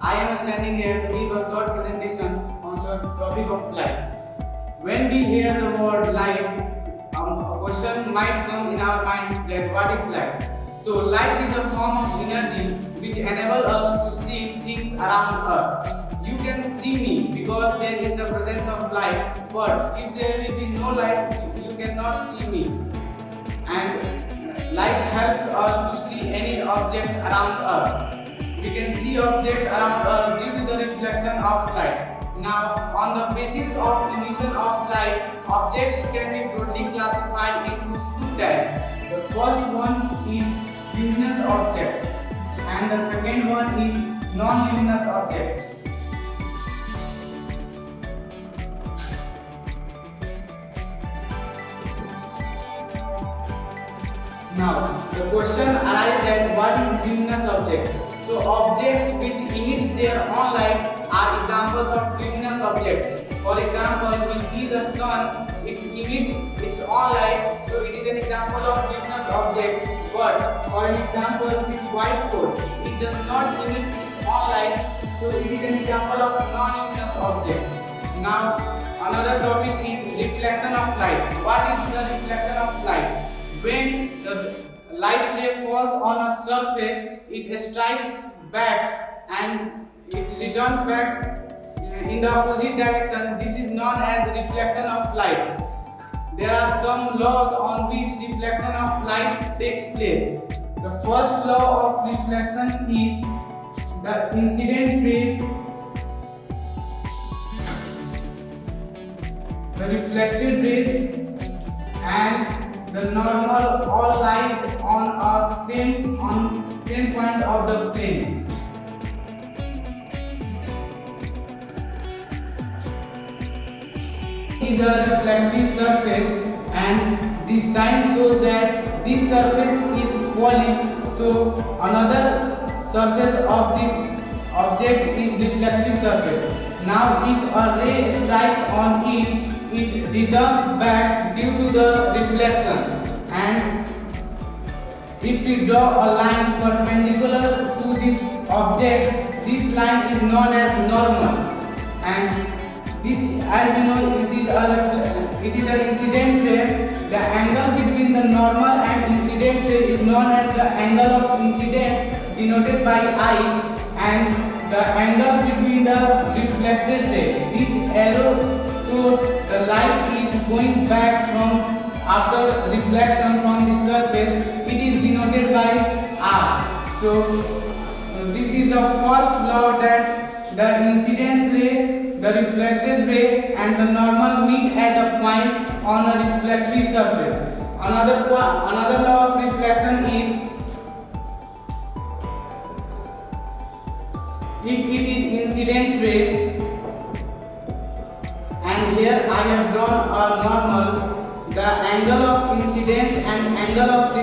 I am standing here to give a short presentation on the topic of light. When we hear the word light, a question might come in our mind that what is light? So light is a form of energy which enables us to see things around us. You can see me because there is the presence of light, but if there will be no light, you cannot see me. And light helps us to see any object around us. We can see objects around us due to the reflection of light. Now, on the basis of emission of light, objects can be broadly classified into two types. The first one is luminous object and the second one is non-luminous object. Now, the question arises that what is luminous object? So, objects which emit their own light are examples of luminous objects. For example, we see the sun, it emits its own light, so it is an example of luminous object. But for an example, this whiteboard, it does not emit its own light, so it is an example of non-luminous object. Now, another topic is reflection of light. What is the reflection of light? When the light ray falls on a surface, it strikes back and it returns back in the opposite direction. This is known as reflection of light. There are some laws on which reflection of light takes place. The first law of reflection is the incident rays, the reflected rays, and the normal all lies on a same point of the plane. Is a reflective surface, and this sign shows that this surface is polished, so another surface of this object is reflective surface. Now if a ray strikes on it, it returns back due to the reflection, and if we draw a line perpendicular to this object, this line is known as normal, and this, as we know, it is an incident ray. The angle between the normal and incident ray is known as the angle of incidence, denoted by I, and the angle between the reflected ray. This arrow shows the light is going back from after reflection from the surface. It is denoted by R. So this is the first law, that the incidence ray, the reflected ray and the normal meet at a point on a reflective surface. Another law of reflection is, if it is incident ray, and here I have drawn a normal, the angle of incidence and angle of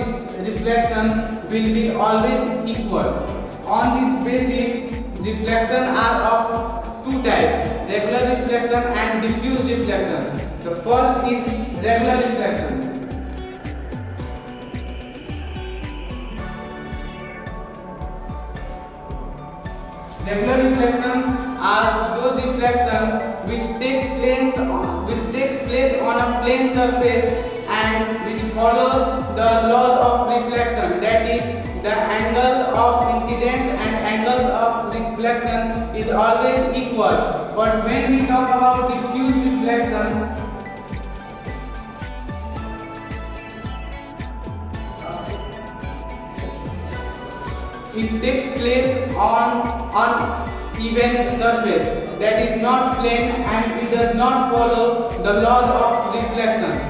reflection will be always equal. On this basis, reflection are of two types: regular reflection and diffuse reflection. The first is regular reflection. Regular reflections are those reflections which takes place on a plane surface and which follows the laws of reflection. That is, the angle of incidence and angles of reflection is always equal. But when we talk about diffuse reflection, it takes place on uneven surface that is not plane, and it does not follow the laws of reflection.